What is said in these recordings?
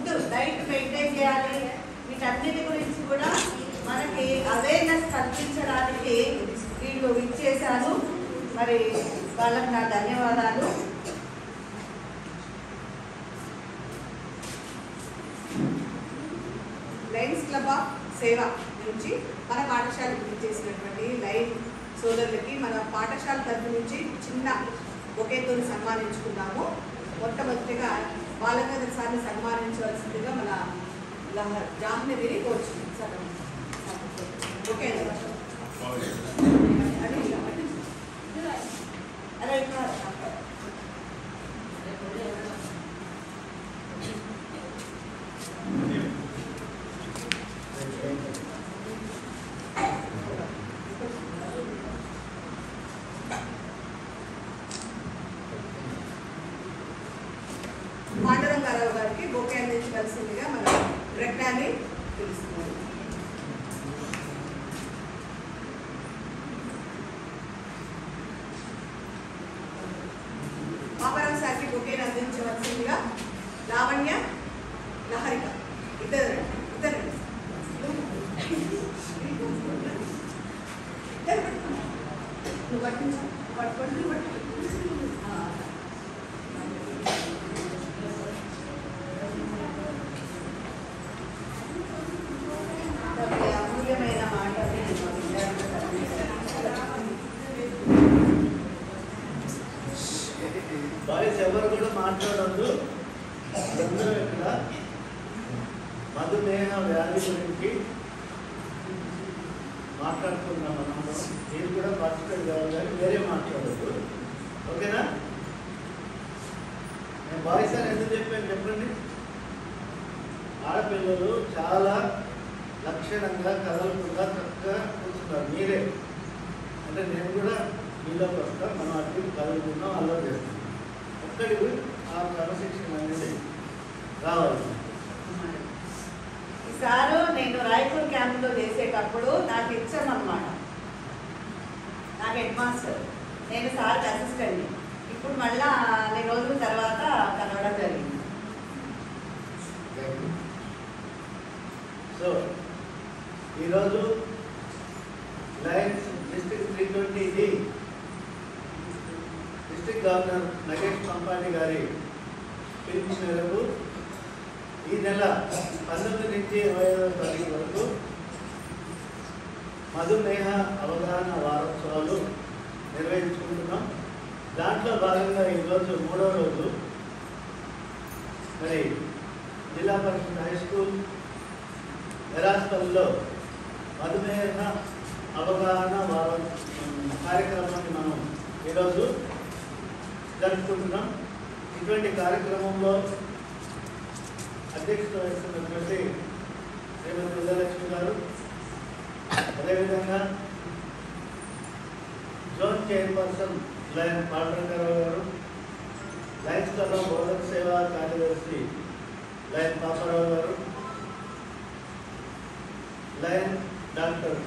Food diet maintain చేయాలి, వీటన్నిటి గురించి కూడా మనకి అవేర్నెస్ కల్పించడానికి వీళ్ళు ఇచ్చేశారు. మరి వాళ్ళకి నా ధన్యవాదాలు. లయన్స్ క్లబ్ ఆఫ్ సేవ నుంచి మన పాఠశాలకు ఇచ్చేసినటువంటి లైన్ సోదరులకి మన పాఠశాల తరఫు నుంచి చిన్న బొకేతో సన్మానించుకున్నాము. మొట్టమొదటిగా బాలగంగాధర్ సార్ని సన్మానించవలసిందిగా మన జాహ్నవిని కోరుచున్నాం సార్. ఓకే పాండురంగారావు గారికి బొకే అందించవలసిందిగా మన ప్రజ్ఞాని తెలుస్తున్నారు. పాపరావు సార్కి బొకేని అందించవలసిందిగా లావణ్య, లహరిక ఇద్దరు అమూల్యమైన మాటలు బాయ్స్ ఎవరు కూడా మాట్లాడద్దు. అందరూ ఇక్కడ మధుమేహ వ్యాధి గురించి మాట్లాడుతున్నాం. మీరు కూడా పార్టిసిపేట్ కావాలి, కానీ వేరే మాట్లాడద్దు. ఓకేనా? నేను బాయ్స్ అని ఎందుకు చెప్పాను చెప్పండి. ఆడపిల్లలు చాలా లక్షణంగా కదలకుండా చక్కగా కూర్చున్నారు. మీరే అంటే నేను కూడా మీలోకి వస్తాను. మనం అటు కదులుకున్నాం, అలా చేస్తాం. ఒక్కడికి ఆ క్రమశిక్షణ అనేది రావాలి. ఈసారి నేను రాయపూర్ క్యాంపులో చేసేటప్పుడు నాకు ఇచ్చామన్నమాట. నాకు హెడ్ మాస్టర్, నేను సార్కి అసిస్టెంట్. ఇప్పుడు మళ్ళా 2 రోజుల తర్వాత కలవడం జరిగింది. సో ఈరోజు lions district 320 district governor Nagesh Pampani గారి పిలుపు మేరకు ఈ నెల 19 నుంచి 25వ తారీఖు వరకు మధుమేహ అవగాహన వారోత్సవాలు నిర్వహించుకుంటున్నాం. దాంట్లో భాగంగా ఈరోజు 3వ రోజు మరి జిల్లా పరిషత్ హై స్కూల్ ఎరాస్పల్లిలో మధుమేహ అవగాహన కార్యక్రమాన్ని మనం ఈరోజు జరుపుకుంటున్నాం. ఇటువంటి కార్యక్రమంలో అధ్యక్షత వహిస్తున్నటువంటి శ్రీమతి విజయలక్ష్మి గారు, అదేవిధంగా జోన్ చైర్పర్సన్ లయన్ పాండురంగారావు గారు, లయన్స్ క్లబ్ బోధక సేవా కార్యదర్శి లయన్ పాపారావు గారు, లయన్ డాక్టర్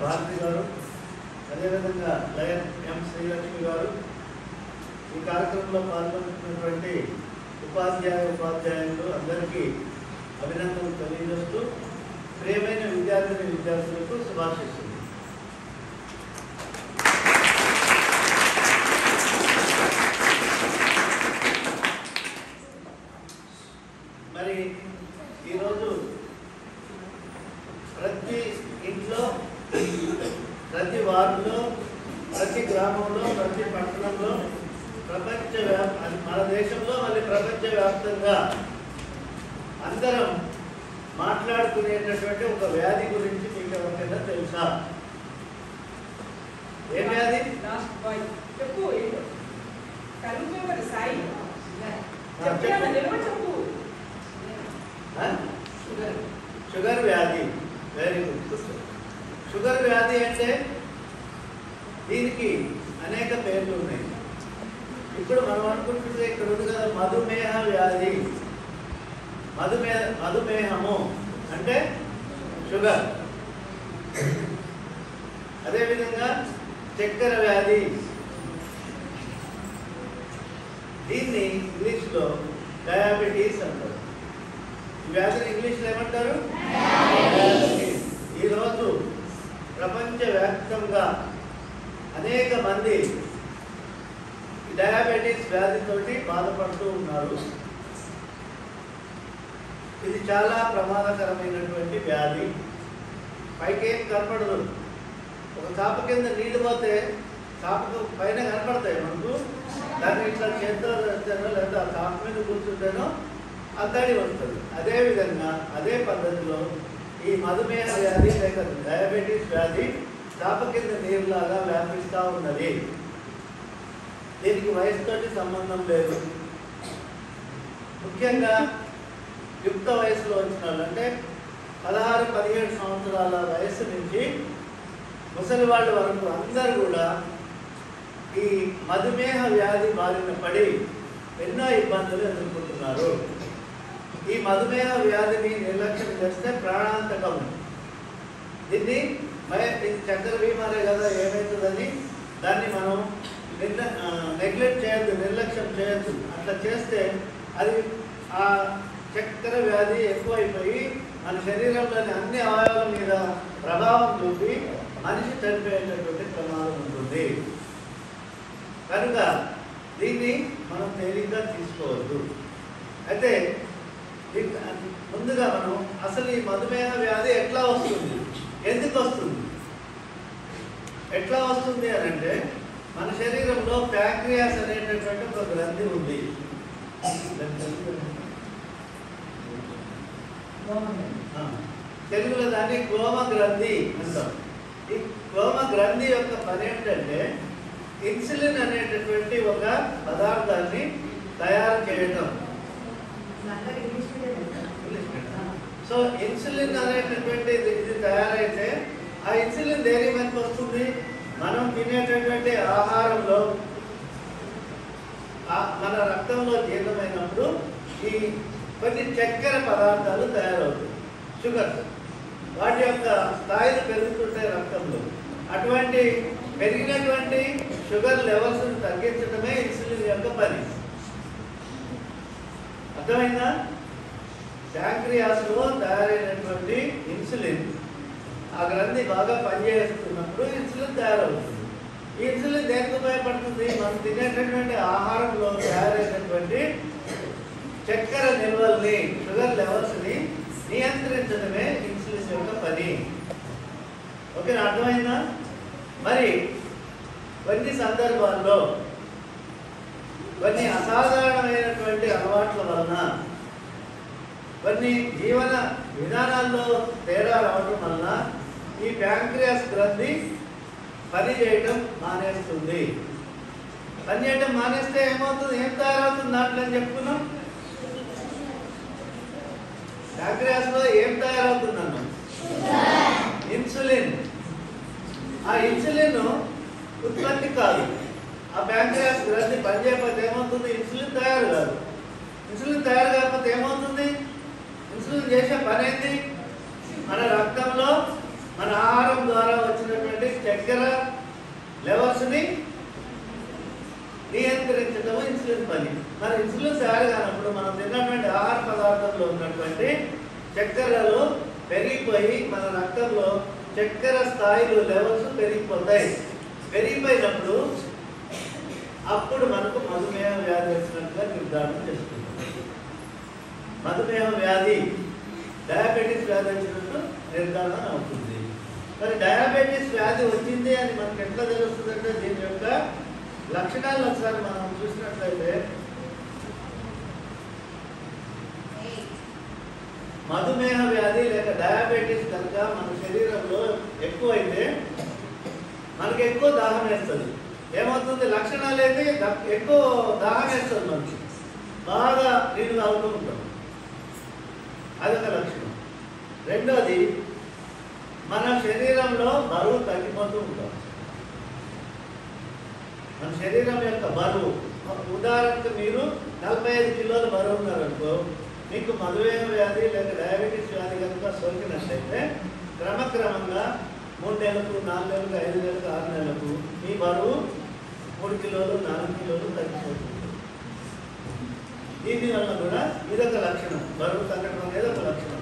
భారతి గారు, అదేవిధంగా లయన్ ఎం శ్రీలక్ష్మి గారు, ఈ కార్యక్రమంలో పాల్గొంటున్నటువంటి ఉపాధ్యాయులు అందరికీ అభినందనలు తెలియజేస్తూ ప్రియమైన విద్యార్థులకు శుభాశిస్తుంది. మరి ఈరోజు ప్రతి ఇంట్లో, ప్రతి వార్డులో, ప్రతి గ్రామంలో, ప్రతి పట్టణంలో, మన దేశంలో మళ్ళీ ప్రపంచవ్యాప్తంగా అందరం మాట్లాడుకునేటటువంటి ఒక వ్యాధి గురించి మీకు ఎవరికైనా తెలుసా? ఏ వ్యాధి? షుగర్ వ్యాధి. Very good. షుగర్ వ్యాధి అంటే దీనికి అనేక పేర్లు ఉన్నాయి. ఇప్పుడు మనం అనుకుంటుంటే ఇక్కడ ఉంది కదా మధుమేహ వ్యాధి. మధుమేహము అంటే షుగర్. అదేవిధంగా చక్కెర వ్యాధి, దీన్ని ఇంగ్లీష్లో డయాబెటీస్ డయాబెటీస్ అంటారు. ఈ వ్యాధిని ఇంగ్లీష్లో ఏమంటారు? డయాబెటీస్. ఈరోజు ప్రపంచవ్యాప్తంగా అనేక మంది డయాబెటీస్ వ్యాధితోటి బాధపడుతూ ఉన్నారు. ఇది చాలా ప్రమాదకరమైనటువంటి వ్యాధి. పైకి ఏం కనపడదు. ఒక చాప కింద నీళ్లు పోతే చాపకు పైన కనపడతాయి మనకు. దాన్ని ఇట్లా చేతితో తెస్తానో లేదా ఆ చాప మీద కూర్చుంటేనో ఆ తడి వస్తుంది. అదేవిధంగా అదే పద్ధతిలో ఈ మధుమేహ వ్యాధి లేక డయాబెటీస్ వ్యాధి చాప కింద నీరులాగా వ్యాపిస్తూ ఉన్నది. దీనికి వయసుతోటి సంబంధం లేదు. ముఖ్యంగా యుక్త వయసులో వచ్చిన వాళ్ళు, అంటే 16-17 సంవత్సరాల వయసు నుంచి ముసలి వాళ్ళ వరకు అందరూ కూడా ఈ మధుమేహ వ్యాధి బారిన పడి ఎన్నో ఇబ్బందులు ఎదుర్కొంటున్నారు. ఈ మధుమేహ వ్యాధిని నిర్లక్ష్యం చేస్తే ప్రాణాంతకం. దీన్ని చక్కెర బీమారే కదా, ఏమవుతుందని దాన్ని మనం నెగ్లెక్ట్ చేయొద్దు, నిర్లక్ష్యం చేయొద్దు. అట్లా చేస్తే అది ఆ చక్కెర వ్యాధి ఎక్కువైపోయి మన శరీరంలోని అన్ని అవయవాల మీద ప్రభావం చూపి మనిషి చనిపోయేటటువంటి ప్రమాదం ఉంటుంది. కనుక దీన్ని మనం తేలిగ్గా తీసుకోవద్దు. అయితే ముందుగా మనం అసలు ఈ మధుమేహ వ్యాధి ఎట్లా వస్తుంది, ఎందుకు వస్తుంది, ఎట్లా వస్తుంది అని అంటే మన శరీరంలో ప్యాంక్రియాస్ అనేటటువంటి ఒక గ్రంథి ఉంది. తెలుగులో దాన్ని క్లోమ గ్రంథి అంటాం. ఈ క్లోమ గ్రంథి యొక్క పని ఏంటంటే ఇన్సులిన్ అనేటటువంటి ఒక పదార్థాన్ని తయారు చేయటం. సో ఇన్సులిన్ అనేటటువంటి ఇది తయారైతే ఆ ఇన్సులిన్ దేని మనకు వస్తుంది, మనం తినేటటువంటి ఆహారంలో మన రక్తంలో జీర్ణమైనప్పుడు ఈ కొన్ని చక్కెర పదార్థాలు తయారవుతాయి, షుగర్స్. వాటి యొక్క స్థాయిలు పెరుగుతుంటాయి రక్తంలో. అటువంటి పెరిగినటువంటి షుగర్ లెవెల్స్ని తగ్గించడమే ఇన్సులిన్ యొక్క పని. అర్థమైందా? ప్యాంక్రియాస్లో తయారైనటువంటి ఇన్సులిన్ ఆ గ్రంథి బాగా పనిచేస్తున్నప్పుడు ఇన్సులిన్ తయారవుతుంది. ఈ ఇన్సులిన్ దేనికి ఉపయోగపడుతుంది, మనం తినేటటువంటి ఆహారంలో తయారైనటువంటి చక్కెర నిల్వల్ని, షుగర్ లెవెల్స్ని నియంత్రించడమే ఇన్సులిన్ యొక్క పని. ఓకేనా, అర్థమైందా? మరి కొన్ని సందర్భాల్లో కొన్ని అసాధారణమైనటువంటి అలవాట్ల వలన, కొన్ని జీవన విధానాల్లో తేడా రావడం వలన ఈ ప్యాంక్రియాస్ గ్రంథి పని చేయటం మానేస్తుంది. పని చేయటం మానేస్తే ఏమవుతుంది, ఏం తయారవుతుంది దాంట్లో అని చెప్పుకున్నాం. ప్యాంక్రియాస్లో ఏం తయారవుతుంది అన్నాం, ఇన్సులిన్. ఆ ఇన్సులిన్ ఉత్పత్తి కాదు. ఆ ప్యాంక్రియాస్ గ్రంథి పనిచేయకపోతే ఏమవుతుంది, ఇన్సులిన్ తయారు కాదు. ఇన్సులిన్ తయారు కాకపోతే ఏమవుతుంది, ఇన్సులిన్ చేసే పని ఏంటి, మన రక్తంలో మన ఆహారం ద్వారా వచ్చినటువంటి చక్కెర లెవెల్స్ని నియంత్రించడం ఇన్సులిన్ పని. మరి ఇన్సులిన్ తయారు కానప్పుడు మనం తిన్నటువంటి ఆహార పదార్థంలో ఉన్నటువంటి చక్కెరలు పెరిగిపోయి మన రక్తంలో చక్కెర స్థాయిలు లెవెల్స్ పెరిగిపోతాయి. పెరిగిపోయినప్పుడు అప్పుడు మనకు మధుమేహ వ్యాధి వచ్చినట్టుగా నిర్ధారణ చేస్తుంది. మధుమేహ వ్యాధి, డయాబెటీస్ వ్యాధి వచ్చినట్టు నిర్ధారణ అవుతుంది. మరి డయాబెటీస్ వ్యాధి వచ్చింది అని మనకు ఎట్లా తెలుస్తుందంటే దీని యొక్క లక్షణాలు ఒకసారి మనం చూసినట్లయితే, మధుమేహ వ్యాధి లేక డయాబెటీస్ కనుక మన శరీరంలో ఎక్కువైతే మనకి ఎక్కువ దాహం వేస్తుంది. ఏమవుతుంది, లక్షణాలు ఏంటి, ఎక్కువ దాహం వేస్తుంది, మనకి బాగా నీళ్ళు తాగుతూ ఉంటాం, అదొక లక్షణం. రెండోది, మన శరీరంలో బరువు తగ్గిపోతూ ఉంటాం. మన శరీరం యొక్క బరువు, ఉదాహరణకు మీరు 45 కిలోల బరువు ఉన్నారనుకో, మీకు మధుమేహ వ్యాధి లేదా డయాబెటీస్ వ్యాధి కనుక సోకినట్లయితే క్రమక్రమంగా 3 నెలలకు, 4 నెలలకు, 5 నెలలకు, 6 నెలలకు మీ బరువు 3 కిలోలు, 4 కిలోలు తగ్గిపోతుంది. దీని వల్ల కూడా ఇదొక లక్షణం, బరువు తగ్గడం అనేది ఒక లక్షణం.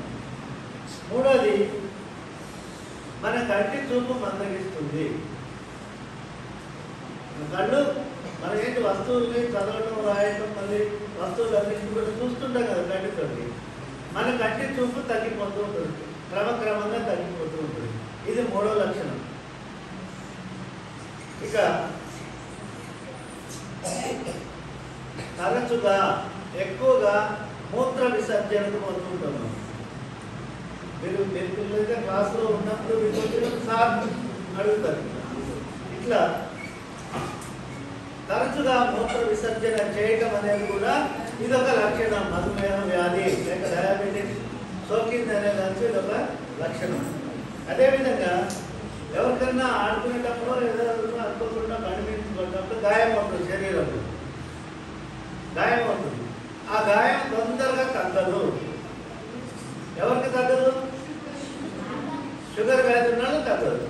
మూడోది మన కంటి చూపు మందగిస్తుంది. కళ్ళు మనం ఏంటి వస్తువుల్ని చదవడం, రాయటం, మళ్ళీ వస్తువులన్నింటినీ కూడా చూస్తుంటాం కదా కంటితోటి. మన కంటి చూపు తగ్గిపోతూ ఉంటుంది, క్రమక్రమంగా తగ్గిపోతూ ఉంటుంది. ఇది మూడో లక్షణం. ఇక తరచుగా ఎక్కువగా మూత్ర విసర్జనకు పొందుతుంటాం. మీరు పిల్లలుగా క్లాసులో ఉన్నప్పుడు విసర్జన సార్ అడుగుతారు. ఇట్లా తరచుగా మూత్ర విసర్జన చేయటం అనేది కూడా ఇదొక లక్షణం. మధుమేహ వ్యాధి లేక డయాబెటిస్ సోకింది అనే దానికి ఇదొక లక్షణం. అదేవిధంగా ఎవరికన్నా ఆడుకునేటప్పుడు ఏదో అనుకోకుండా కనిపించుకున్నప్పుడు గాయం అవుతుంది, శరీరంలో గాయం అవుతుంది. ఆ గాయం తొందరగా తగ్గదు. ఎవరికి తగ్గదు? షుగర్ వ్యాధి ఉన్నాడు తగ్గదు.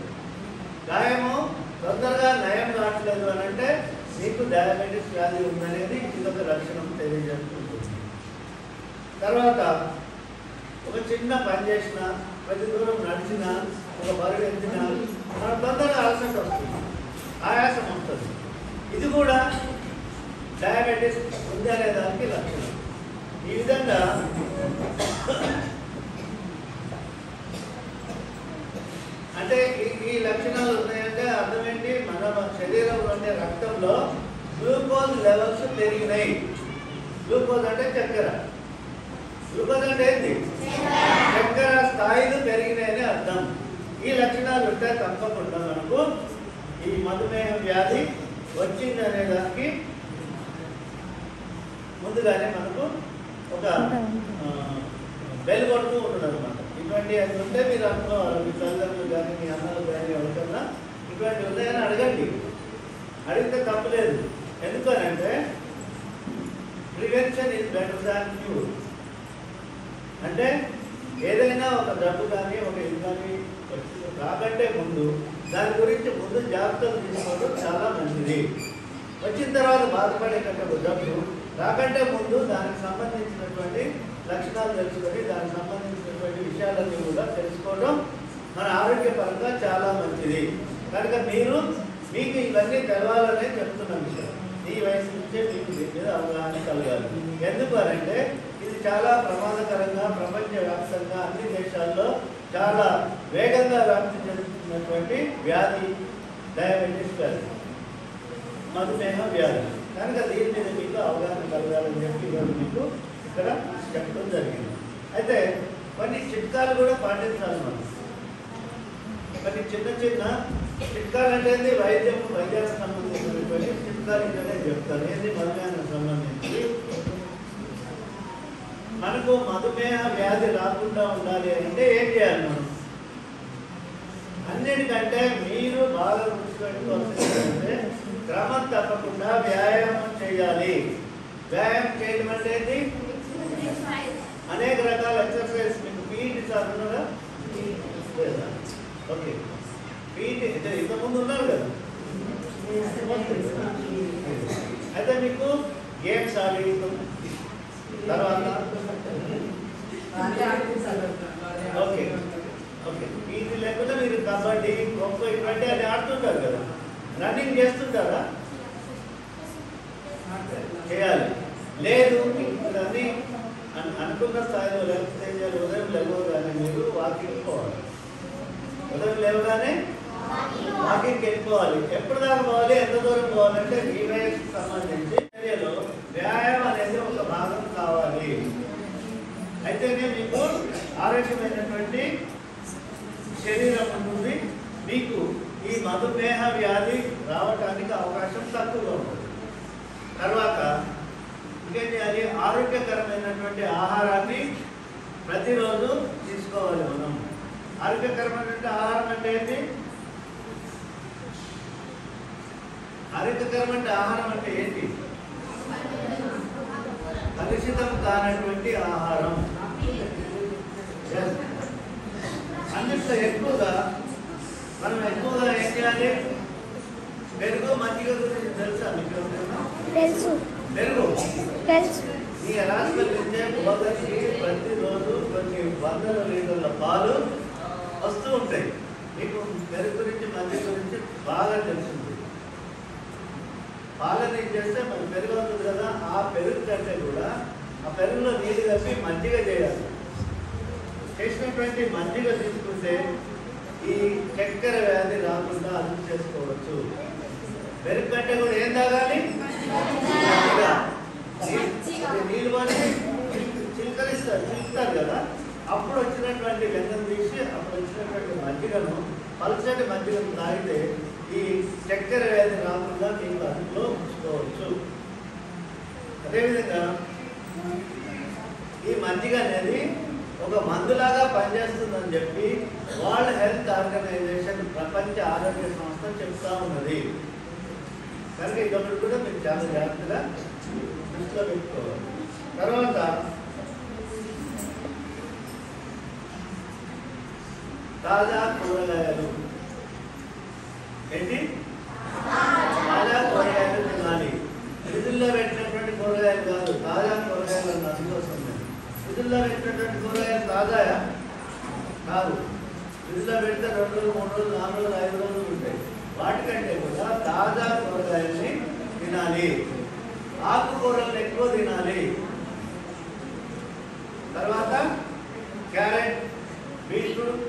గాయము తొందరగా నయం కావట్లేదు అని అంటే మీకు డయాబెటిస్ వ్యాధి ఉందనేది ఇదొక లక్షణం తెలియజేస్తుంది. తర్వాత ఒక చిన్న పని చేసిన, ప్రతి దూరం నడిచిన, ఒక బరువు ఎత్తిన మన తొందరగా అలసట వస్తుంది, ఆయాసం వస్తుంది. ఇది కూడా డయాబెటిస్ ఉంది అనే దానికి లక్షణం. ఈ విధంగా అంటే ఈ లక్షణాలు ఉన్నాయంటే అర్థం ఏంటి? మన శరీరంలో ఉండే రక్తంలో గ్లూకోజ్ లెవెల్స్ పెరిగినాయి. గ్లూకోజ్ అంటే చక్కెర. గ్లూకోజ్ అంటే ఏంటి? చక్కెర స్థాయిలు పెరిగినాయని అర్థం. ఈ లక్షణాలు ఉంటే తప్పకుండా మనకు ఈ మధుమేహ వ్యాధి వచ్చింది అనే దానికి ముందుగానే మనకు ఒక బెల్ కొడుతూ ఉంటుంది అనమాట. ఇటువంటి అది ఉంటే మీరు అనుకోవాలి, మీ తల్లిదండ్రులు కానీ మీ అన్నలు కానీ ఎవరికన్నా ఇటువంటి ఉన్నాయని అడగండి. అడిగితే తప్పలేదు. ఎందుకనంటే prevention is better than cure. అంటే ఏదైనా ఒక జబ్బు కానీ ఒక ఇది కానీ రాకంటే ముందు దాని గురించి ముందు జాగ్రత్తలు తీసుకోవడం చాలా మంచిది. వచ్చిన తర్వాత బాధపడేటటువంటి జబ్బు రాకంటే ముందు దానికి సంబంధించినటువంటి లక్షణాలు తెలుసుకొని దానికి సంబంధించినటువంటి విషయాలన్నీ కూడా తెలుసుకోవడం మన ఆరోగ్యపరంగా చాలా మంచిది. కనుక మీకు ఇవన్నీ తెలవాలనే చెప్తున్నాం విషయం. ఈ వయసు నుంచే మీకు దీని మీద అవగాహన కలగాలి. ఎందుకు అంటే ఇది చాలా ప్రమాదకరంగా ప్రపంచవ్యాప్తంగా అన్ని దేశాల్లో చాలా వేగంగా వ్యాప్తి చెందుతున్నటువంటి వ్యాధి డయాబెటిస్ వ్యాధి, మధుమేహ వ్యాధి. కనుక దీని మీద మీకు అవగాహన కలగాలని చెప్పి ఈరోజు మీకు ఇక్కడ చెప్పడం జరిగింది. అయితే కొన్ని చిట్కాలు కూడా పాటించాలి మనం. కొన్ని చిన్న చిన్న చిట్కాలు అంటే వైద్యానికి సంబంధించినటువంటి చిట్కాలు ఇంటనే చెప్తాను. ఏంటి? మధుమేహానికి సంబంధించి మనకు మధుమేహ వ్యాధి రాకుండా ఉండాలి అంటే ఏం చేయాలి మనం? అన్నిటికంటే మీరు బాగా గుర్తుపెట్టుకోవాల్సింది క్రమం తప్పకుండా వ్యాయామం చేయాలి. వ్యాయామం చేయడం అంటే ఏంటి? అనేక రకాల ఎక్సర్సైజ్. మీకు పీఈటీ సార్ ఉన్నారా? ఓకే, పీఈటీ ఇంతకుముందు ఉన్నారు కదా. అయితే మీకు గేమ్స్ ఆడటం, తర్వాత ఓకే ఓకే పీఈటీ లేకుండా మీరు కబడ్డీ, ఖోఖో ఇటువంటి అది ఆడుతుంటారు కదా. రన్నింగ్ చేస్తుంటారా? చేయాలి. లేదు ఇవన్నీ అనుకున్న స్థాయిలో లేకపోతే ఉదయం లేవగానే మీరు వాకింగ్ పోవాలి. ఉదయం లేవగానే వాకింగ్కి వెళ్ళిపోవాలి. ఎప్పుడు దాకా పోవాలి, ఎంత దూరం పోవాలంటే మీ వయసుకు సంబంధించి చర్యలో వ్యాయామం అనేది ఒక భాగం కావాలి. అయితేనే మీకు ఆరోగ్యమైనటువంటి శరీరం ఉంటుంది. మీకు ఈ మధుమేహ వ్యాధి రావడానికి అవకాశం తక్కువగా ఉంటుంది. తర్వాత ఇంకేం చేయాలి? ఆరోగ్యకరమైనటువంటి ఆహారాన్ని ప్రతిరోజు తీసుకోవాలి మనం. ఆరోగ్యకరమైనటువంటి ఆహారం అంటే ఏంటి? ఆరోగ్యకరమైన ఆహారం అంటే ఏంటి? కలుషితం కానటువంటి ఆహారం. అన్నిట్లో ఎక్కువగా మనం ఏం చేయాలి? పెరుగు, మజ్జిగ గురించి తెలుసా మీకు? తెలుసు. పెరుగు మీ హాస్పిటల్ నుంచే ఒకరికి ప్రతిరోజు కొన్ని వందల లీటర్ల పాలు వస్తూ ఉంటాయి. మీకు పెరుగు గురించి మధ్య గురించి బాగా తెలిసింది. పాలని చేస్తే మన పెరుగు అవుతుంది కదా, ఆ పెరుగు కంటే కూడా ఆ పెరుగులో నీళ్ళు కలిపి మజ్జిగ చేయాలి. చేసినటువంటి మజ్జిగ తీసుకుంటే ఈ చక్కెర వ్యాధి రాకుండా అదుపు చేసుకోవచ్చు. పెరుగు కంటే కూడా ఏం తాగాలి? నీళ్ళు పోసి చిలుకుతారు కదా, అప్పుడు వచ్చినటువంటి వెన్నం తీసి అప్పుడు వచ్చినటువంటి మజ్జిగను పలచటి మజ్జిగను తాగితే ఈ చక్కెర వ్యాధి రాకుండా మీకు అదుపులో ఉంచుకోవచ్చు. అదేవిధంగా ఈ మజ్జిగ అనేది ఒక మందులాగా పనిచేస్తుందని చెప్పి వరల్డ్ హెల్త్ ఆర్గనైజేషన్, ప్రపంచ ఆరోగ్య సంస్థ చెప్తా ఉన్నది. కనుక ఇదొకటి కూడా మీరు చాలా జాగ్రత్తగా దృష్టిలో పెట్టుకోవాలి. తర్వాత తాజా కూరగాయలు. ఏంటి? తాజా కూరగాయలు తినాలి. ఫ్రిడ్జ్లో పెట్టినటువంటి కూరగాయలు కాదు, తాజా కూరగాయలు అన్న అందుకోసం. ఫ్రిడ్జ్లో పెట్టినటువంటి కూరగాయలు తాజాయా? కాదు. ఫ్రిడ్జ్లో పెడితే 2 రోజులు, 3 రోజులు, 4 రోజులు, 5 రోజులు ఉంటాయి. వాటికంటే కూడా తాజా కూరగాయల్ని తినాలి. ఆకుకూరలు ఎక్కువ తినాలి. తర్వాత క్యారెట్, బీట్రూట్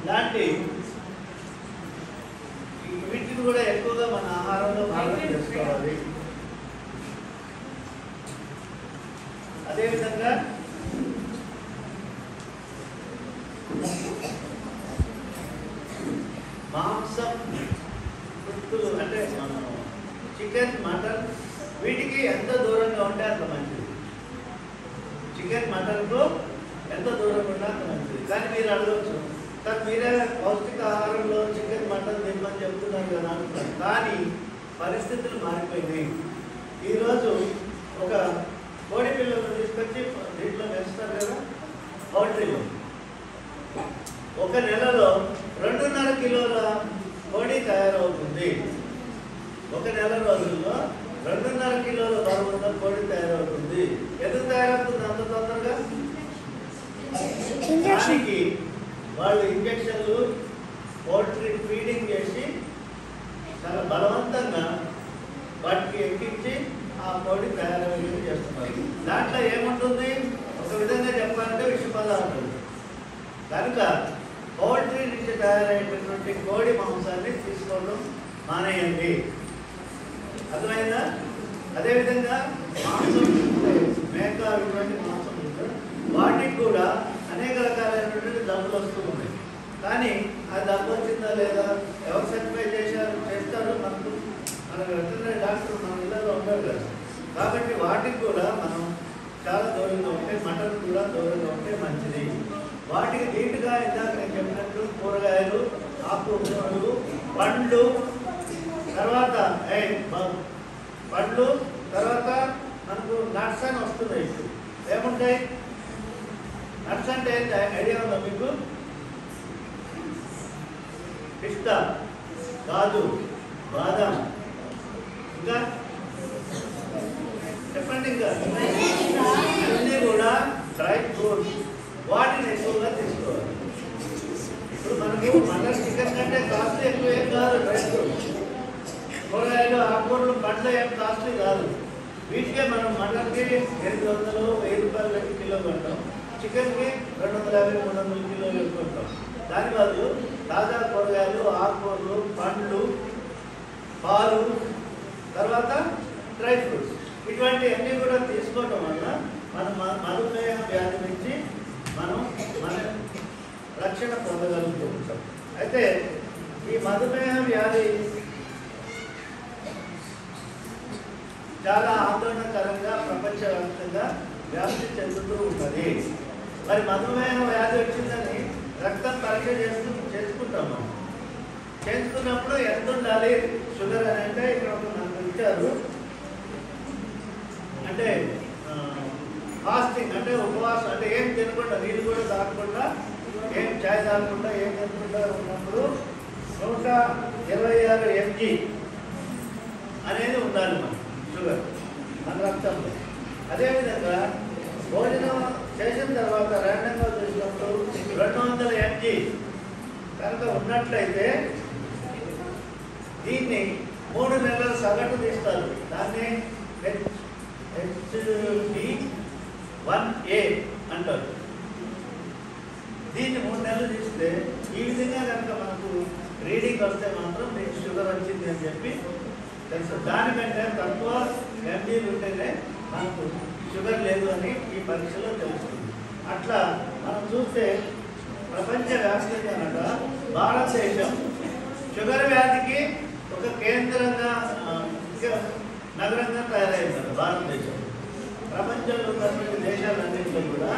లాంటి వీటిని కూడా ఎక్కువగా మన ఆహారంలో భాగం చేసుకోవాలి. అదేవిధంగా మాంసం వృత్తులు అంటే మనం చికెన్, మటన్ వీటికి ఎంత దూరంగా ఉంటే అంత మంచిది. చికెన్, మటన్కు ఎంత దూరంగా ఉంటే అంత మంచిది. కానీ మీరు అడగవచ్చు, సార్ మీరే పౌష్టిక ఆహారంలో చికెన్, మటన్ తినమని చెప్తున్నారు కదా అంటున్నారు. కానీ పరిస్థితులు మారిపోయినాయి. ఈరోజు ఒక కోడి పిల్లలను తీసుకొచ్చి దీంట్లో పెంచుతారు కదా పౌల్ట్రీలో. ఒక నెలలో 2.5 కిలోల కోడి తయారవుతుంది. ఒక నెల రోజుల్లో 2.5 కిలోల బరువున్న కోడి తయారవుతుంది. ఎందుకు తయారవుతుంది అంత తొందరగా? దానికి వాళ్ళు ఇంజక్షన్లు, పౌల్ట్రీ ఫీడింగ్ చేసి చాలా బలవంతంగా వాటికి ఎక్కించి ఆ కోడి తయారయ్యేది చేస్తున్నారు. దాంట్లో ఏముంటుంది? ఒక విధంగా చెప్పాలంటే విష పదార్థాలు. కనుక పౌల్ట్రీ నుంచి తయారైనటువంటి కోడి మాంసాన్ని తీసుకోవడం మానేయండి. అర్థమైందా? అదేవిధంగా మాంసం, మేక ఇటువంటి మాంసం వాటికి కూడా అనేక రకాలైనటువంటి జబ్బులు వస్తూ ఉన్నాయి. కానీ ఆ జబ్బు వచ్చిందా లేదా, ఎవరు సర్టిఫై చేస్తారు? మన వెటర్నరీ డాక్టర్ మన ఇళ్ళలో ఉంటారు కదా. కాబట్టి వాటికి కూడా మనం చాలా దూరంగా ఉంటే, మటన్ కూడా దూరంగా ఉంటే మంచిది. వాటికి నీట్గా ఇందాక నేను చెప్పినట్టు కూరగాయలు, ఆకుకూరలు, పండ్లు, తర్వాత పండ్లు, తర్వాత మనకు నట్స్ అని వస్తున్నాయి. ఇప్పుడు ఏముంటాయి నట్స్ అంటే ఐడియా ఉందా మీకు? పిస్తా, కాజు, బాదం, ఇంకా చెప్పండి, ఇంకా అన్నీ కూడా డ్రై ఫ్రూట్స్. వాటిని ఎక్కువగా తీసుకోవాలి. ఇప్పుడు మనకు మటన్, చికెన్ కంటే కాస్ట్లీ ఎక్కువ ఏం కాదు డ్రై ఫ్రూట్స్. కూరగాయలు, ఆకుకూరలు, పండ్లు ఏం కాస్ట్లీ కాదు. వీటికే మనం మటన్కి 800, 1000 రూపాయలకి కిలో కొంటాం. చికెన్కి 250, 300 కిలోలు కొంటాం. దాని బదులు తాజా కూరగాయలు, ఆకుకూరలు, పండ్లు, పాలు, తర్వాత డ్రై ఫ్రూట్స్ ఇటువంటి అన్నీ కూడా తీసుకోవటం వల్ల మనం మధుమేహ వ్యాధి నుంచి మనం మన రక్షణ పొందగలుగుతూ ఉంటాం. అయితే ఈ మధుమేహ వ్యాధి చాలా ఆందోళనకరంగా ప్రపంచవ్యాప్తంగా వ్యాప్తి చెందుతూ ఉంటుంది. మరి మధుమేహ వ్యాధి వచ్చిందని రక్తం పరీక్ష చేసుకుంటాం. మనం చేసుకున్నప్పుడు ఎంత ఉండాలి షుగర్ అని అంటే ఇక్కడ ఒక మనకు ఇచ్చారు. అంటే ఫాస్టింగ్ అంటే ఉపవాసం, అంటే ఏం తినకుండా, నీళ్ళు కూడా తాగకుండా, ఏం చాయ్ తాగకుండా, ఏం తినకుండా ఉన్నప్పుడు 126 mg అనేది ఉండాలి మన షుగర్ మన రక్తంలో. అదేవిధంగా భోజనం చేసిన తర్వాత ర్యాండంగా చూసినప్పుడు 200 mg కనుక ఉన్నట్లయితే దీన్ని 3 నెలల సగటు తీస్తారు. దాన్ని HB1A అంటారు. దీన్ని 3 నెలలు తీస్తే ఈ విధంగా కనుక మనకు రీడింగ్ వస్తే మాత్రం మీకు షుగర్ వచ్చింది అని చెప్పి తెలుసు. దానికంటే తక్కువ ఎంజీలు ఉంటేనే మనకు షుగర్ లేదు అని ఈ పరీక్షలో తెలుస్తుంది. అట్లా మనం చూస్తే ప్రపంచవ్యాప్తంగా భారతదేశం షుగర్ వ్యాధికి ఒక కేంద్రంగా నగరంగా తయారైంది భారతదేశం. ప్రపంచంలో ఉన్నటువంటి దేశాలన్నింటిలో కూడా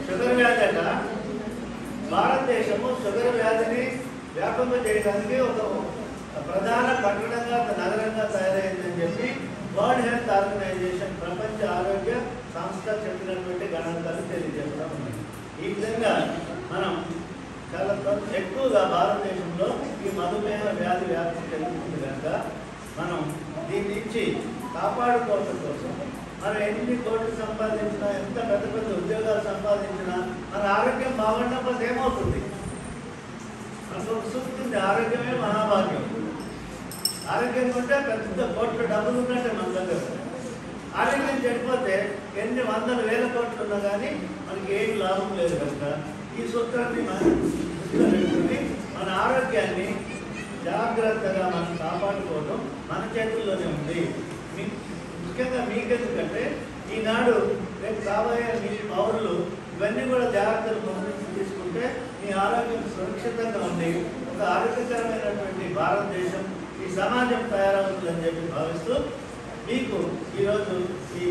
షుగర్ వ్యాధి అట భారతదేశము షుగర్ వ్యాధిని వ్యాపంగా చేయడానికి ఒక ప్రధాన పట్టణంగా నగరంగా తయారైందని చెప్పి వరల్డ్ హెల్త్ ఆర్గనైజేషన్ ప్రపంచ ఆరోగ్య సంస్థ చెప్పినటువంటి గణాంకాలు తెలియజేస్తూ ఉన్నాయి. ఈ విధంగా మనం చాలా ఎక్కువగా భారతదేశంలో ఈ మధుమేహ వ్యాధి వ్యాప్తి చెందుతుంది కనుక మనం దీని నుంచి కాపాడుకోవడం కోసం మనం ఎన్ని కోట్లు సంపాదించినా, ఎంత పెద్ద పెద్ద ఉద్యోగాలు సంపాదించినా మన ఆరోగ్యం బాగుండకపోతే ఏమవుతుంది? మనకు సుఖింది. ఆరోగ్యమే మహాభాగ్యం. ఆరోగ్యం ఉంటే పెద్ద కోట్ల డబ్బులు ఉన్నట్టే మన దగ్గర. ఆరోగ్యం చెడిపోతే ఎన్ని వందల వేల కోట్లు ఉన్నా కానీ మనకి ఏమి లాభం లేదు కనుక ఈ సూత్రాన్ని మనం దృష్టిలో పెట్టుకుని మన ఆరోగ్యాన్ని జాగ్రత్తగా మనం కాపాడుకోవడం మన చేతుల్లోనే ఉంది. ముఖ్యంగా మీకెందుకంటే ఈనాడు రేపు కాబోయే మీ పౌరులు ఇవన్నీ కూడా జాగ్రత్తలు తీసుకుంటే మీ ఆరోగ్యం సురక్షితంగా ఉండి ఒక ఆరోగ్యకరమైనటువంటి భారతదేశం, ఈ సమాజం తయారవుతుందని చెప్పి భావిస్తూ మీకు ఈరోజు ఈ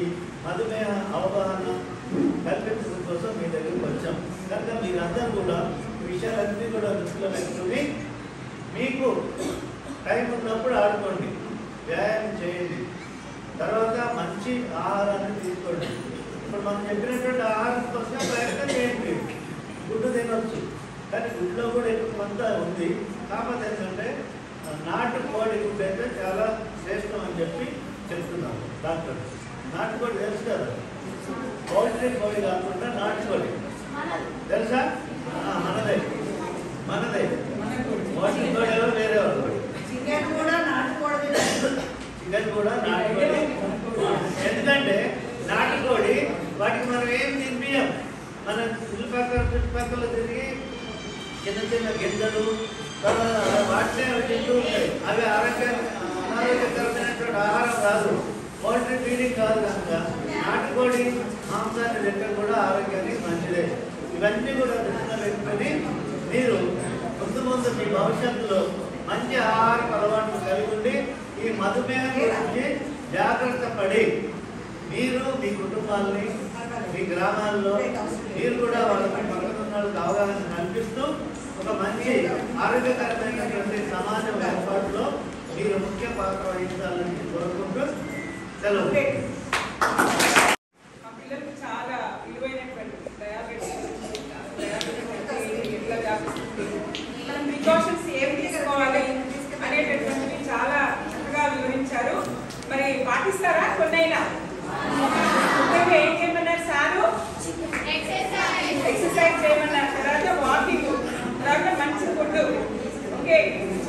మధుమేహ అవగాహన కల్పించడం కోసం మీ దగ్గరికి వచ్చాం. కనుక మీరందరూ కూడా ఈ విషయాలన్నీ కూడా దృష్టిలో పెట్టుకుని మీకు టైం ఉన్నప్పుడు ఆడుకోండి, వ్యాయామం చేయండి, తర్వాత మంచి ఆహారాన్ని తీసుకోండి. ఇప్పుడు మనం చెప్పినటువంటి ఆహారం కోసం ప్రయత్నం చేయండి. గుడ్డు తినొచ్చు, కానీ గుడ్లో కూడా ఎక్కువ మంది ఉంది. కాకపోతే ఏంటంటే నాటుకోడి గుడ్డు అయితే చాలా శ్రేష్టం అని చెప్పి చెప్తున్నాము డాక్టర్. నాటుకోడి తెలుసు కదా, పౌల్ట్రీ కోడి కాకుండా నాటుకోడి తెలుసా? మనదే మనదే. పౌల్ట్రీ కోడి ఎవరు వేరేవారు. చికెన్ కూడా నాటుకోడి. ఎందుకంటే నాటుకోడి వాటికి మనం ఏం తినిపియం. మన చుట్టుపక్కల తిరిగి చిన్న చిన్న గింజలు వాటినే అవి తింటూ ఉంటాయి. అవి అనారోగ్యకరమైనటువంటి ఆహారం కాదు, పౌల్ట్రీ ఫీడింగ్ కాదు. కనుక నాటుకోడి మాంసాన్ని తింటే కూడా ఆరోగ్యానికి మంచిదే. ఇవన్నీ కూడా దృష్టిలో పెట్టుకొని మీరు ముందు మీ భవిష్యత్తులో మంచి ఆహార అలవాట్లు కలిగి ఉండి ఈ మధుమేహం గురించి జాగ్రత్త పడి మీరు మీ కుటుంబాలని మీ గ్రామాల్లో మీరు కూడా వాళ్ళకి పక్కన వాళ్ళకి అవగాహన కల్పిస్తూ ఒక మంచి ఆరోగ్యకరమైనటువంటి సమాజం ఏర్పాటులో మీరు ముఖ్య పాత్ర వహించాలని కోరుకుంటూ సెలవు. పిల్లలకు చాలా విలువైనటువంటి డయాబెటిస్ ఎట్లా వ్యాపిస్తుంది, మనం ప్రికాషన్స్ ఏం తీసుకోవాలి అనేటటువంటివి చాలా చక్కగా వివరించారు. మరి పాటిస్తారా కొన్నైనా? ముఖ్యంగా ఏం చేయమన్నారు సారు? ఎక్సర్సైజ్ చేయమన్నారు, తర్వాత వాకింగ్, తర్వాత మంచి ఫుడ్. ఓకే,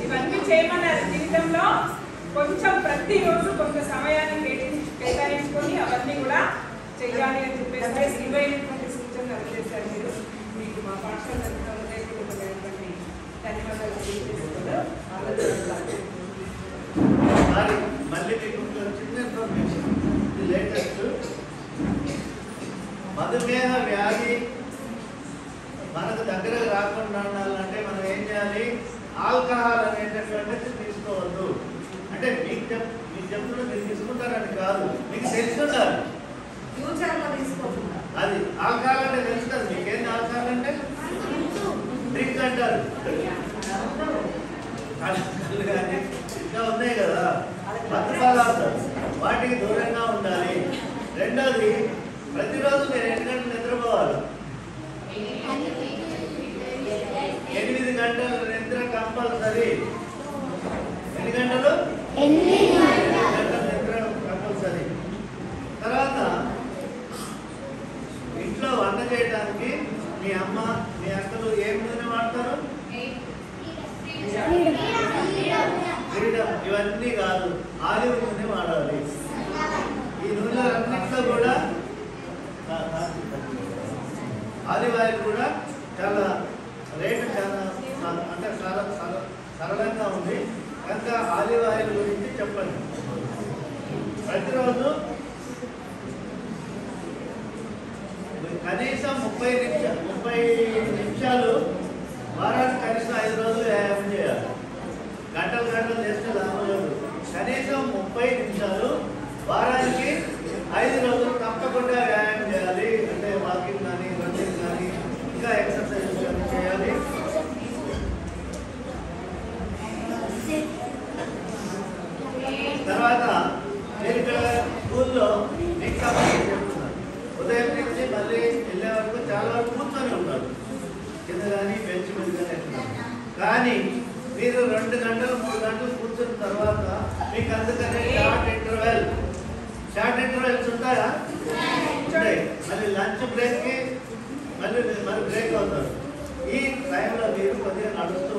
ఇవన్నీ చేయమన్నారు. జీవితంలో కొంచెం ప్రతిరోజు కొంత సమయాన్ని కేటాయించుకొని అవన్నీ కూడా చెయ్యాలి అని చెప్పేసి విలువైనటువంటి సూచనలు అందజేశారు మీరు. మీకు మా పాఠశాల ధన్యవాదాలు తెలియజేస్తున్నారు. మళ్ళీ మీకు చిన్న ఇన్ఫర్మేషన్, లేటెస్ట్ మధుమేహ వ్యాధి మనకు దగ్గర రాకుండా ఉండాలంటే మనం ఏం చేయాలి? ఆల్కహాల్ అనేటటువంటిది తీసుకోవద్దు. అంటే మీకు చెప్తున్నా మీరు తీసుకుంటారని కాదు, మీకు తెలిసి ఉండాలి. అది ఆల్కహాల్ అంటే తెలుసు కదా మీకేంటి? ఆల్కహాల్ అంటే డ్రింక్ అంటారు, ఇంకా ఉన్నాయి కదా మత్తు పదార్థాలు, వాటికి దూరంగా ఉండాలి. రెండోది, ప్రతిరోజు మీరు 8 గంటలు నిద్రపోవాలి. 8 గంటలు నిద్ర కంపల్సరీ. ఎన్ని గంటలు? 8 గంటలు నిద్ర కంపల్సరీ. తర్వాత వంట చేయడానికి మీ అమ్మ మీ అక్కలు ఏం నూనె వాడతారు? ఫ్రీడమ్. ఇవన్నీ కాదు, ఆలివ్ నూనె వాడాలి. ఈ నూనెలన్నింటిలో కూడా ఆలివ్ ఆయిల్ కూడా చాలా రేటు చాలా అంటే సరళంగా ఉంది కనుక ఆలివ్ ఆయిల్ గురించి చెప్పండి. ప్రతిరోజు కనీసం 30 నిమిషాలు వారానికి కనీసం 5 రోజులు వ్యాయామం చేయాలి. గంటలు చేస్తే లాభం లేదు. కనీసం 30 నిమిషాలు వారానికి 5 రోజులు తప్పకుండా వ్యాయామం చేయాలి. అంటే వాకింగ్ కానీ రన్నింగ్ కానీ ఇంకా ఎక్సర్సైజ్ కానీ చేయాలి. తర్వాత మీరు ఇక్కడ స్కూల్లో మీకు సంబంధించి చెప్తున్నారు. ఉదయం నుంచి మళ్ళీ వెళ్ళే వరకు చాలా వరకు కూర్చొని ఉంటారు, కింద కానీ బెంచ్ మీద కానీ ఎక్కుతారు. కానీ మీరు 2 గంటలు 3 గంటలు కూర్చున్న తర్వాత మీకు అందుకనే షార్ట్ ఇంటర్వెల్స్ ఉంటాయా? ఉంటాయి. మళ్ళీ లంచ్ బ్రేక్కి మళ్ళీ బ్రేక్ అవుతారు. ఈ టైంలో మీరు కొద్దిగా నడుస్తూ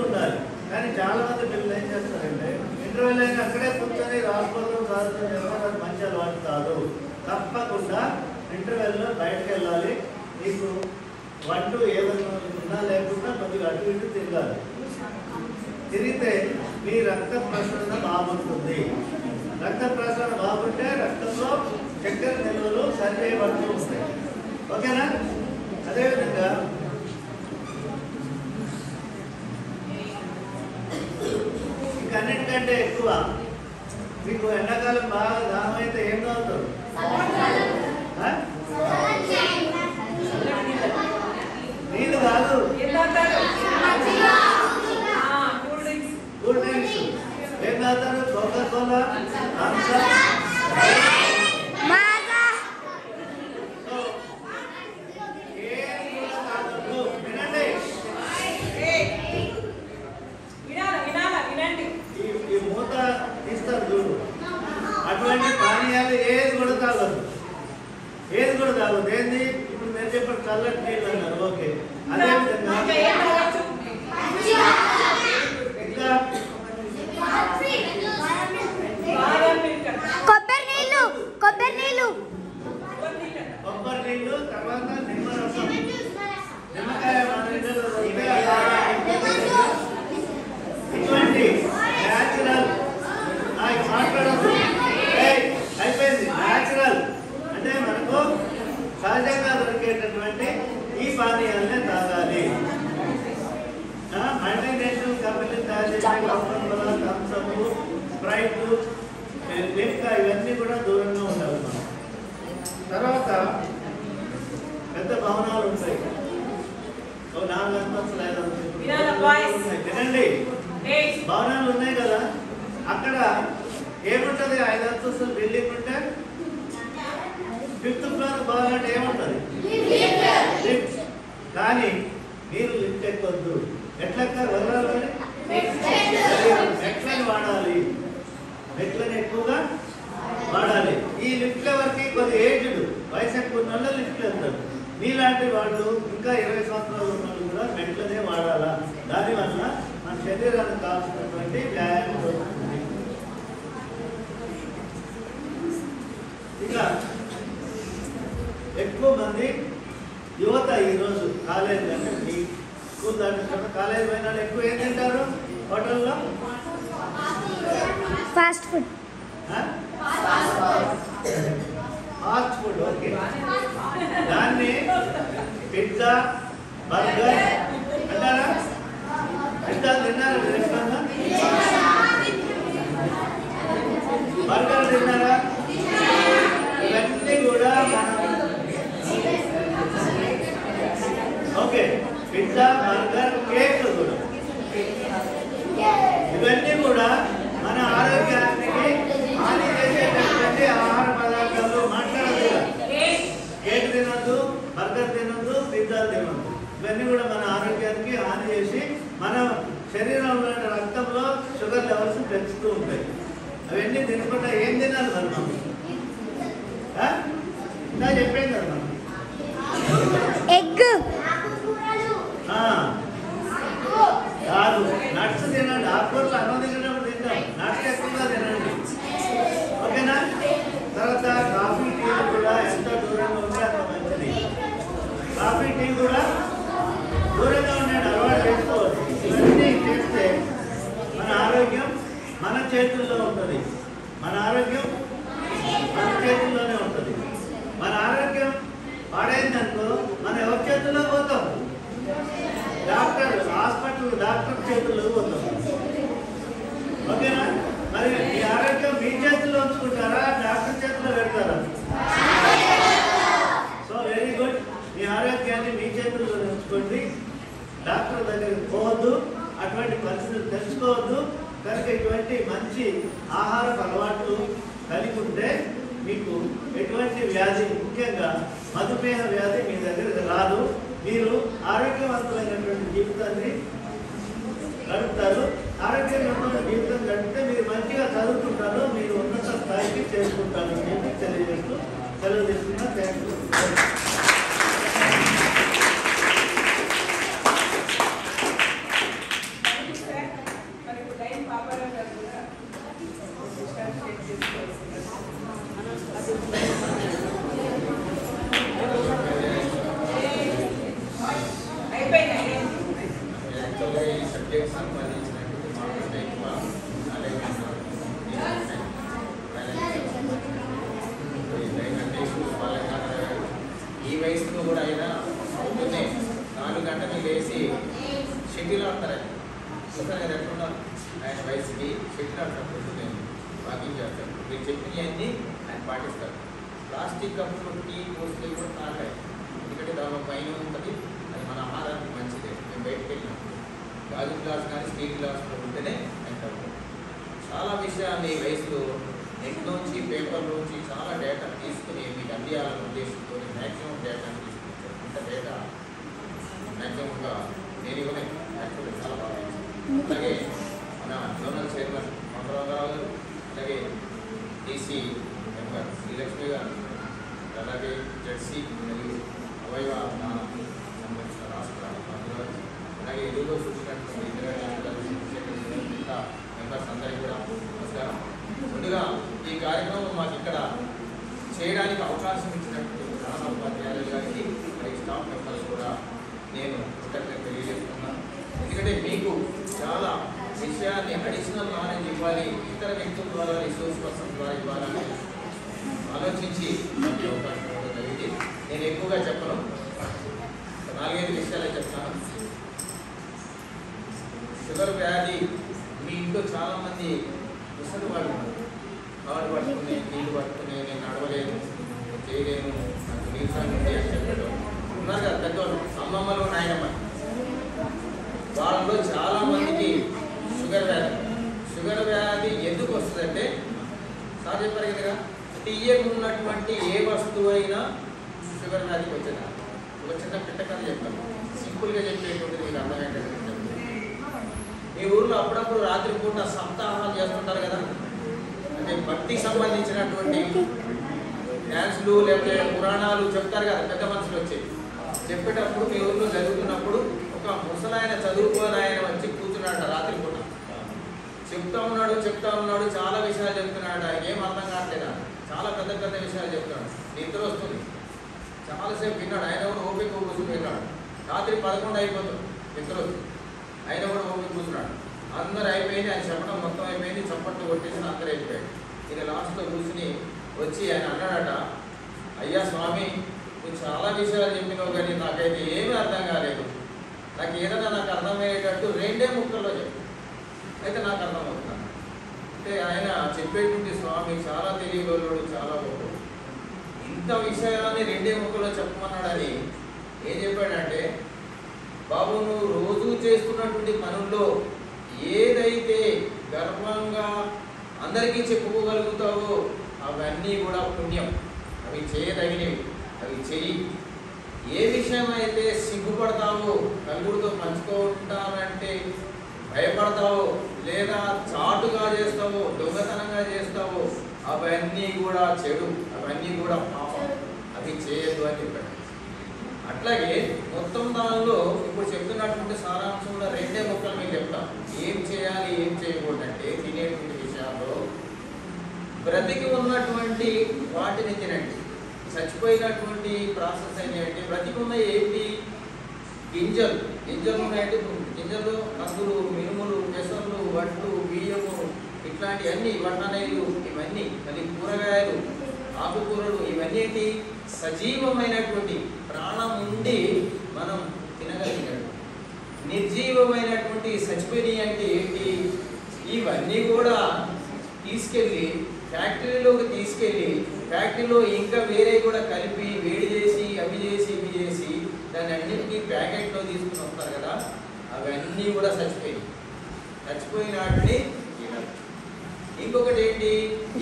ఉండాలి. కానీ చాలా మంది పిల్లలు ఏం చేస్తారంటే ఇంటర్వెల్ అయినా అక్కడే కూర్చొని రాసుకోవడం చదవడం అది మంచి అలవాటు కాదు. తప్పకుండా ఇంటర్వెల్లో బయటకు వెళ్ళాలి. మీకు వంటూ ఏదైనా ఉన్నా లేకుండా కొద్దిగా అటు ఇటు తిరగాలి. తిరిగితే మీ రక్త ప్రసరణ బాగుంటుంది. రక్త ప్రసరణ బాగుంటే రక్తంలో చక్కెర నిల్వలు సరిచేయబడుతూ ఉంటాయి. ఓకేనా? అదేవిధంగా ఇంకన్నిటికంటే ఎక్కువ మీకు ఎండాకాలం బాగా దాహం అయితే ఏం తాగుతారు? నీళ్ళు కాదు, కూల్ డ్రింక్స్. ఏం తాగుతారు? Coca Cola, Thums Up. అటువంటి పానీయాలు ఏది కూడా తాగదు. ఏంది ఇప్పుడు నేను చెప్పిన చల్లటి నీళ్ళు అన్నారు. ఓకే. అదేవిధంగా ఇంకా కొబ్బరి నీళ్ళు, తర్వాత నిమ్మరసం, నిమ్మకాయ ఇటువంటి న్యాచురల్ మాట్లాడదు. అయిపోయింది. న్యాచురల్ అంటే మనకు సహజంగా దొరికేటటువంటి ఈ పానీయాలనే తాగాలి. మల్టీనేషనల్ కంపెనీలు తయారు చేసే Coca Cola, Thums Up, Sprite, Limca ఇవన్నీ కూడా దూరంగా ఉండాలి మనం. తర్వాత పెద్ద భవనాలు ఉంటాయి, 4 అంతస్తులు 5 అంతస్తులు వినండి, భవనాలు ఉన్నాయి కదా. అక్కడ ఏముంటది? 5 అంతస్తులు బిల్డింగ్ ఉంటే 5th ఫ్లోర్ పోవాలంటే ఏముంటది? లిఫ్ట్. కానీ మీరు లిఫ్ట్ ఎక్కొద్దు. ఎట్లా వెళ్ళాలి? మెట్లని వాడాలి. మెట్లని ఎక్కువగా వాడాలి. ఈ లిఫ్ట్ల వరకు కొద్ది ఏజ్డ్ వయసు ఎక్కువ ఉన్న వాళ్ళు లిఫ్ట్లు వెళ్తారు. మీలాంటి వాళ్ళు ఇంకా 20 సంవత్సరాలు ఉన్న వాళ్ళు కూడా మెట్లనే వాడాలా. దానివల్ల మన శరీరానికి కావాల్సినటువంటి వ్యాయామం దొరుకుతుంది. ఇక ఎక్కువ మంది యువత ఈరోజు కాలేజ్ అంటే మీ స్కూల్ దాటిన కాలేజ్ పోయిన ఎక్కువ ఏం తింటారు? హోటల్లో ఫాస్ట్ ఫుడ్. ఓకే. దాన్ని పిజ్జా, బర్గర్ అంటారా? పిజ్జా తిన్నారా? బర్గర్ తిన్నారా? ఇవన్నీ కూడా ఓకే. పిజ్జా, బర్గర్, కేక్ కూడా ఇవన్నీ కూడా మన ఆరోగ్యానికి హాని చేసేటటువంటి ఆహార పదార్థాలు. మాట్లాడదు. కేక్ తినద్దు, బర్గర్ తినద్దు, పిజ్జా తినద్దు. ఇవన్నీ కూడా మన ఆరోగ్యానికి హాని చేసి మన శరీరంలో రక్తంలో షుగర్ లెవెల్స్ పెంచుతూ ఉంటాయి. అవన్నీ తినకుండా ఏం తినాలి మనం? ఇందా చెప్పాను కదా మనం. ఎగ్ కాదు, నట్స్ తినండి. ఆకుకూరలు అన్నం తినేటప్పుడు తింటాం, నట్స్ ఎక్కువగా తినండి. ఓకేనా? తర్వాత కాఫీ టీ కూడా ఎంత దూరంగా ఉంటే అంత మంచిది. కాఫీ టీ కూడా దూరంగా ఉండండి, అలవాటు చేసుకోవచ్చు. ఇవన్నీ చేస్తే మన ఆరోగ్యం మన చేతుల్లో ఉంటుంది. మన ఆరోగ్యం మన చేతుల్లోనే ఉంటుంది. మన ఆరోగ్యం పాడైందనుకో మనం ఎవరి చేతుల్లో పోతాం? హాస్పిటల్ డాక్టర్ చేతుల్లో పోతాం. ఓకేనా? మరి మీ ఆరోగ్యం మీ చేతుల్లో ఉంచుకుంటారా, డాక్టర్ చేతిలో పెడతారా? So very good. మీ ఆరోగ్యాన్ని మీ చేతుల్లో ఉంచుకోండి. డాక్టర్ దగ్గరికి పోవద్దు, అటువంటి పరిస్థితులు తెలుసుకోవద్దు. కనుక ఇటువంటి మంచి ఆహారపు అలవాట్లు కలిగి ఉంటే మీకు ఎటువంటి వ్యాధి, ముఖ్యంగా మధుమేహ వ్యాధి మీ దగ్గరికి రాదు. మీరు ఆరోగ్యవంతమైనటువంటి జీవితాన్ని గడుపుతారు. ఆరోగ్యవంతమైన జీవితం గడిపితే మీరు మంచిగా చదువుకుంటారు, మీరు ఉన్నత స్థాయికి చేసుకుంటారు అని చెప్పి తెలియజేస్తూ సెలవు తీసుకున్నా. Thank you. ఈ వయసులో కూడా అయినా పొద్దున్నే 4 గంటలకు లేచి షెడ్యూల్ ఆడతారు. చూసారు కదా ఎట్లున్నారు ఆయన వయసుకి షెడ్యూల్ ఆడతారు. పొద్దున్నే వాకింగ్ చేస్తారు. మీరు చెప్పినవన్నీ ఆయన పాటిస్తారు. ప్లాస్టిక్ కప్పులు టీ పోస్తే కూడా తాగాలి, ఎందుకంటే దానిలో పైన ఉంటుంది. అది మన ఆహారానికి మంచిదే. మేము బయటకు వెళ్ళినప్పుడు గాజు గ్లాస్ కానీ స్టీల్ గ్లాసులో ఉంటేనే ఆయన తాగుతాం. చాలా విషయాన్ని ఈ వయసులో నెట్ నుంచి పేపర్లోంచి చాలా డేటా తీసుకుని మీకు అందియాలని ఉద్దేశంతో మ్యాక్సిమం డేటాను తీసుకుంటారు. ఇంత డేటా మ్యాక్సిమంగా నేను ఇవ్వలే, యాక్చువల్గా చాలా బాగా. అలాగే మన జోనల్ చైర్మన్ మంగళరావు గారు, అలాగే డీసీ మెంబర్ శ్రీలక్ష్మి గారు, అలాగే జెడ్సీ మరియు అవయవ సంబంధించిన రాష్ట్ర మంత్రులు, అలాగే ఎదురులో చూసినటువంటి మిగతా మెంబర్స్ అందరికీ కూడా నమస్కారం. ముందుగా ఈ కార్యక్రమం మాకు ఇక్కడ చేయడానికి అవకాశం ఇచ్చినటువంటి ప్రధాన ఉపాధ్యాయులు గారికి, మరియు స్టాఫ్ మెంబర్స్ కూడా నేను కృతజ్ఞత తెలియజేస్తున్నాను. ఎందుకంటే మీకు చాలా విషయాన్ని అడిషనల్ నాలెడ్జ్ ఇవ్వాలి, ఇతర వ్యక్తుల ద్వారా రిసోర్స్ పర్సన్ ద్వారా ఇవ్వాలని ఆలోచించి మనకి అవకాశం ఇవ్వడం జరిగింది. నేను ఎక్కువగా చెప్పను, 4-5 విషయాలే చెప్తాను. షుగర్ వ్యాధి మీ ఇంట్లో చాలామంది ముసలి వాళ్ళు కాళ్ళు పట్టుకుని నీళ్ళు పట్టుకుని నేను నడవలేను, చేయలేను, నాకు నీరసంగా ఉంది అని చెప్పడం ఉన్నారు కదా పెద్దవాళ్ళు, అమ్మమ్మలు నాయనమ్మ. వాళ్ళలో చాలామందికి షుగర్ వ్యాధి ఎందుకు వస్తుందంటే సార్ చెప్పారు కదా, తీయకున్నటువంటి ఏ వస్తువు అయినా షుగర్ వ్యాధికి వచ్చేదా. ఒక చిన్న పిట్టకథ చెప్తాను, సింపుల్గా చెప్పేటువంటిది మీకు అర్థమయ్యేటట్టు. మీ ఊర్లో అప్పుడప్పుడు రాత్రిపూట సప్తాహాలు చేస్తుంటారు కదా, అంటే భక్తికి సంబంధించినటువంటి డ్యాన్సులు లేకపోతే పురాణాలు చెప్తారు కదా పెద్ద మనుషులు వచ్చి. చెప్పేటప్పుడు మీ ఊర్లో జరుగుతున్నప్పుడు ఒక ముసలాయన చదువుకోని ఆయన వచ్చి కూర్చున్నాడు రాత్రిపూట. చెప్తా ఉన్నాడు చాలా విషయాలు చెప్తున్నాడు. ఆయన ఏం అర్థం కావట్లేదా, చాలా పెద్ద పెద్ద విషయాలు చెప్తున్నాడు. నిద్ర వస్తుంది, చాలాసేపు విన్నాడు. ఆయన కూడా ఓపిక కూర్చుని విన్నాడు. రాత్రి 11 అయిపోతుంది, నిద్ర వస్తుంది. ఆయన కూడా ఓపిక కూర్చున్నాడు. అందరు అయిపోయింది, ఆయన చెప్పడం మొత్తం అయిపోయింది, చప్పట్లు కొట్టేసి అందరూ అయిపోయాడు. ఈయన లాస్ట్లో కూర్చుని వచ్చి ఆయన అన్నాడట, అయ్యా స్వామి, నువ్వు చాలా విషయాలు చెప్పినావు కానీ నాకైతే ఏమీ అర్థం కాలేదు. నాకు ఏదైనా నాకు అర్థమయ్యేటట్టు 2 ముక్కల్లో చెప్పు, అయితే నాకు అర్థమవుతున్నాను. అంటే ఆయన చెప్పేటువంటి స్వామి చాలా తెలియగలడు, చాలా గొప్ప. ఇంత విషయాన్ని 2 ముక్కల్లో చెప్పమన్నాడని ఏం చెప్పాడంటే, బాబు నువ్వు రోజు చేస్తున్నటువంటి పనుల్లో ఏదైతే గర్వంగా అందరికీ చెప్పుకోగలుగుతావో అవన్నీ కూడా పుణ్యం, అవి చేయదగినవి, అవి చెయ్యి. ఏ విషయం అయితే సిగ్గుపడతావో, నలుగురితో పంచుకుంటానంటే భయపడతావో, లేదా చాటుగా చేస్తావో, దొంగతనంగా చేస్తావో అవన్నీ కూడా చెడు, అవన్నీ కూడా పాపం, అవి అని చెప్పాడు. అట్లాగే మొత్తం దానిలో ఇప్పుడు చెప్తున్నటువంటి సారాంశంలో రెండే మొక్కలు మీకు చెప్తాం. ఏం చేయాలి ఏం చేయకూడదు అంటే తినేటువంటి విషయాల్లో బ్రతికి ఉన్నటువంటి వాటిని తినండి, చచ్చిపోయినటువంటి ప్రాసెస్ అయినటువంటి బ్రతికి ఉన్న ఏంటి గింజలు ఉన్నాయంటే గింజలు కందులు మినుములు పెసర్లు వడ్లు బియ్యము ఇట్లాంటివన్నీ వడ్డనేలు ఇవన్నీ మళ్ళీ కూరగాయలు ఆకుకూరలు ఇవన్నీ ఏంటి సజీవమైనటువంటి ప్రాణం ఉండి మనం తినగలిగినట్టు. నిర్జీవమైనటువంటి చచ్చిపోయినవి అంటే ఏంటి ఇవన్నీ కూడా తీసుకెళ్ళి ఫ్యాక్టరీలోకి తీసుకెళ్ళి ఫ్యాక్టరీలో ఇంకా వేరే కూడా కలిపి వేడి చేసి అవి చేసి ఇవి చేసి దాన్ని అన్నింటినీ ప్యాకెట్లో తీసుకుని వస్తారు కదా, అవన్నీ కూడా చచ్చిపోయిన వాటిని తినాలి. ఇంకొకటి ఏంటి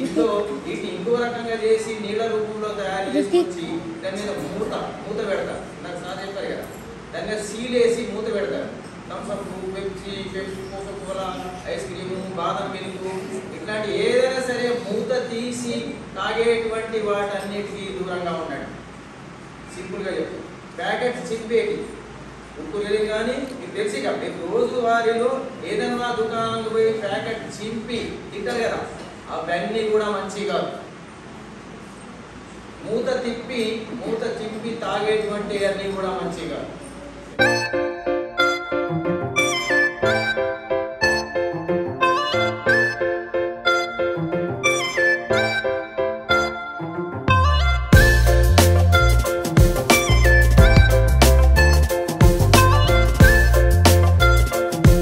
ఇంట్లో వీటిని ఇంకో రకంగా చేసి నీళ్ళ రూపంలో తయారు చేసుకొచ్చి దాని మీద మూత పెడతారు. నాకు సార్ చెప్పారు కదా, దాని మీద సీల్ వేసి మూత పెడతారు. Thums Up, Pepsi, Coca Cola, ice cream, బాదం మిల్క్ ఇట్లాంటి ఏదైనా సరే మూత తీసి తాగేటువంటి వాటన్నిటికీ దూరంగా ఉన్నాడు. సింపుల్గా చెప్తాం. ప్యాకెట్స్ చింపేటి ఉప్పులు కానీ మీకు తెలిసి కాబట్టి రోజువారీలో ఏదైనా దుకాణానికి పోయి ప్యాకెట్ చింపి తింటారు కదా, అవన్నీ కూడా మంచిగా కాదు. మూత చింపి తాగేటువంటి అన్నీ కూడా మంచిగా కాదు.